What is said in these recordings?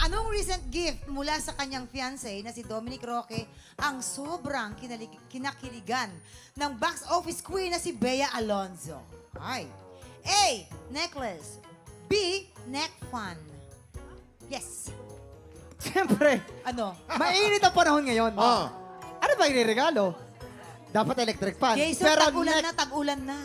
Anong recent gift mula sa kanyang fiancé na si Dominic Roque ang sobrang kinakiligan ng box office queen na si Bea Alonzo? Ay. A. Necklace. B. Neck fan. Yes. Siyempre, Ano? mainit ang panahon ngayon. Oh. Ano ba iniregalo? Dapat electric fan. Jason, Pero tag-ulan na, tag-ulan na.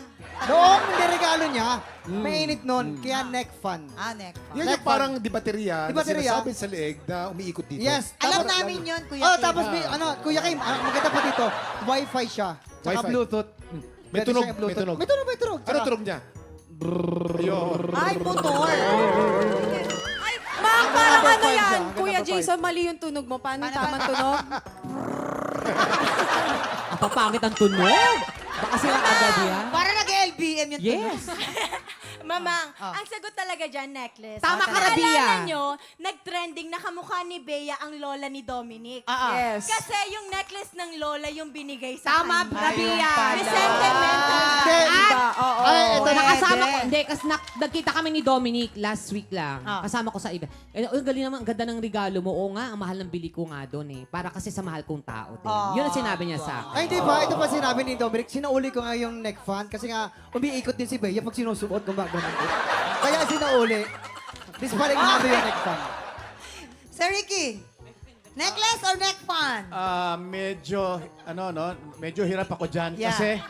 noong niregalo niya, mainit nun, kaya neck fan. Ah, neck fan. Yan Neck yung parang di baterya Di na baterya? sinasabi sa leeg na umiikot dito. Yes. Alam tapos- namin yun, Kuya Oh, Kim. tapos may, Kuya Kim, maganda pa dito, Wi-Fi siya. Tsaka Wi-Fi. Bluetooth. May Pwede tunog, siya i-Bluetooth. may tunog. May tunog, may tunog. Ano Tsaka- tunog niya? Ayun. Ay, motor. Ay, Mang, parang Ganda ano pa yan? siya, ganda Kuya pa Jason, mali yung tunog mo. Paano yung tamang tunog? Papangit ang tunog. Baka sila agad yan. Para nag-LBM yung tunog. Yes. Mamang, ang sagot talaga dyan, necklace. Tama ka, Naalala Rabia. nyo, nag-trending na kamukha ni Bea ang lola ni Dominic. Yes. Kasi yung necklace ng lola yung binigay sa Tama, kanya. Rabia. May sentimental. Hindi, Diba? Oo. Ay, ito na. Nakasama ko, hindi, kasi nagkita kami ni Dominic last week lang. Ah. Kasama ko sa iba. Eh, ang galing naman, ang ganda ng regalo mo. Oo nga, ang mahal ng bili ko nga doon eh. Para kasi sa mahal kong tao din. Yun ang sinabi niya sa akin. Ay, di ba? Ito pa sinabi ni Dominic. Sinauli ko nga yung neck fan kasi nga umiikot din si Bea pag sinusuot gumagano. Kaya sinauli. This paling hado yung neck fan. Sir Ricky, necklace or neck fan? Medyo hirap ako dyan. Yeah. Kasi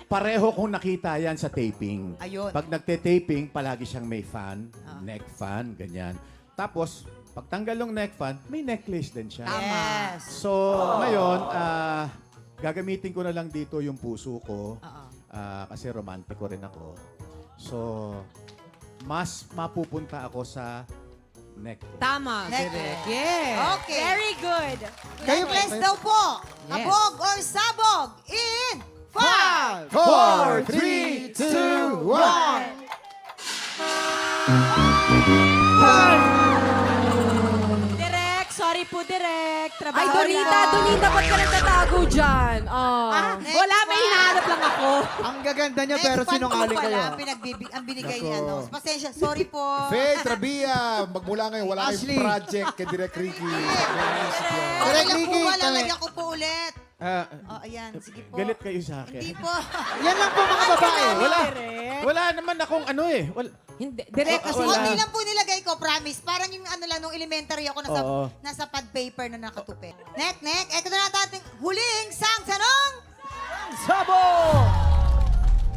pareho kong nakita yan sa taping. Ayun. Pag nagte-taping, palagi siyang may fan, neck fan, ganyan. Tapos, pag tanggal yung neck fan, may necklace din siya. Yes. So, ngayon, gagamitin ko na lang dito yung puso ko. Kasi romantiko rin ako. So, mas mapupunta ako sa neck ko. Tama, Neck. direct. Yes. Okay. Very good. Kayo- Necklace daw po. Yes. Abog or sabog in 5, 4, 3, 2, 1. Direk, sorry po, Direk. Ay, Trabaho Donita, lang. Donita, ba't ka nagtatago dyan? Oh. Neck Wala, may fan. hinahanap lang ako. Ang gaganda niya Neck pero fan sinungaling po pala kayo. ang binigay ni Nako. ano. Pasensya, sorry po. Faith, Rabia, magmula ngayon, wala Ashley. kayong project kay Direk Ricky. Okay Direct lang po Ricky, ba? kami- Lalagyan ko po ulit. Oh, ayan. Sige po. Galit kayo sa akin. Hindi po. Yan lang po mga babae. Wala naman akong ano eh. Hindi, direct kasi. Konti lang po nilagay ko, promise. Parang yung ano lang, nung elementary ako, Oo. nasa pad paper na nakatupi. Nek, eto na natin ating huling sang tanong. Sabo!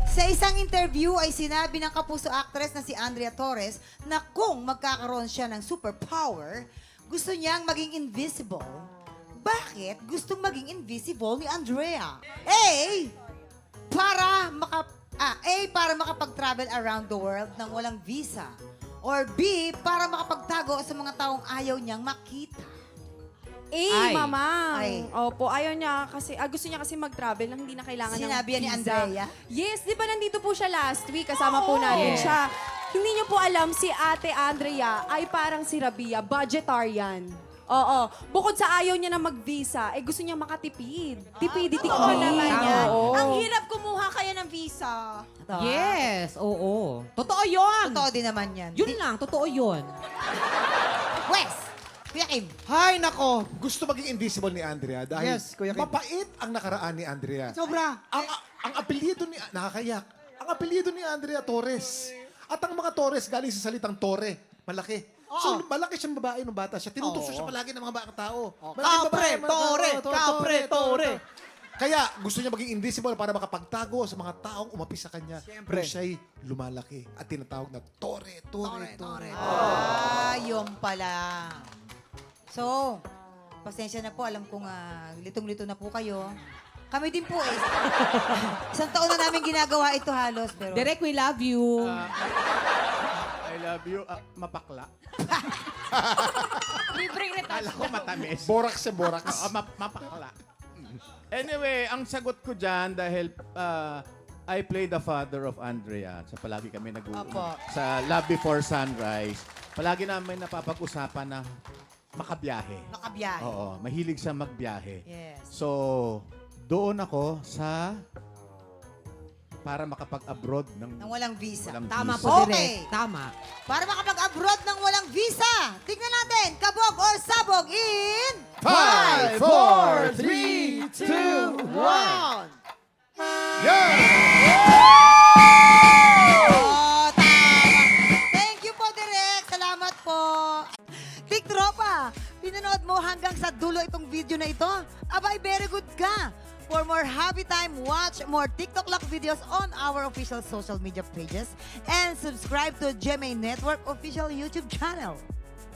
Sa isang interview ay sinabi ng kapuso actress na si Andrea Torres na kung magkakaroon siya ng superpower, gusto niyang maging invisible. Bakit gustong maging invisible ni Andrea? Para makapag-travel around the world nang walang visa. Or B, para makapagtago sa mga taong ayaw niyang makita. Ay, Ay. mamang. Ay. Opo, ayaw niya kasi, gusto niya kasi mag-travel nang hindi na kailangan Sinabi yan ng ni visa. Andrea? Yes, di ba nandito po siya last week, kasama po natin siya. Hindi niyo po alam, si Ate Andrea ay parang si Rabia, budgetarian. Oo. Bukod sa ayaw niya na mag-visa, gusto niya makatipid. Tipidity Oo queen. naman yan. Oo. Ang hirap kumuha kaya ng visa. Yes, oo. Totoo yun. Totoo din naman yan. Yun lang, totoo yun. Wes, Kuya Kim. Hay, nako. Gusto maging invisible ni Andrea dahil Yes, Kuya Kim. mapait ang nakaraan ni Andrea. Sobra. Ang apelyido ni... Nakakayak. Ang apelyido ni Andrea Torres. At ang mga Torres galing sa salitang Torre. Malaki. So, malaki siyang babae nung bata siya. Tinutukso siya palagi ng mga batang tao. Malaking babae, mga Tore. Kaya gusto niya maging invisible para makapagtago sa mga taong umapi sa kanya. Siyempre. Pero siya'y lumalaki at tinatawag na Tore. Yung pala. So, pasensya na po. Alam kong litong-lito na po kayo. Kami din po eh. Isang taon na namin ginagawa ito halos. Pero Direct, we love you. I love you. Mapakla. Libreng Kala ko matamis. Borax sa borax. Mapakla. Anyway, ang sagot ko dyan dahil I play the father of Andrea. So palagi kami Apo. sa Love Before Sunrise. Palagi namin napapag-usapan na makabiyahe. nakabiyahe. Oo, mahilig siya magbiyahe. Yes. So, doon ako sa para makapag-abroad ng Nang walang visa. walang Tama visa. po, Okay. Direk. Tama. Para makapag-abroad ng walang visa. Tignan natin, kabog or sabog in... 5, 4, 3, 2, 1. Yeah! Oh, tama. Thank you po, Direk. Salamat po. Tiktropa, pinanood mo hanggang sa dulo itong video na ito? Abay, very good ka. For more happy time, watch more TikTok Lock videos on our official social media pages and subscribe to GMA Network official YouTube channel.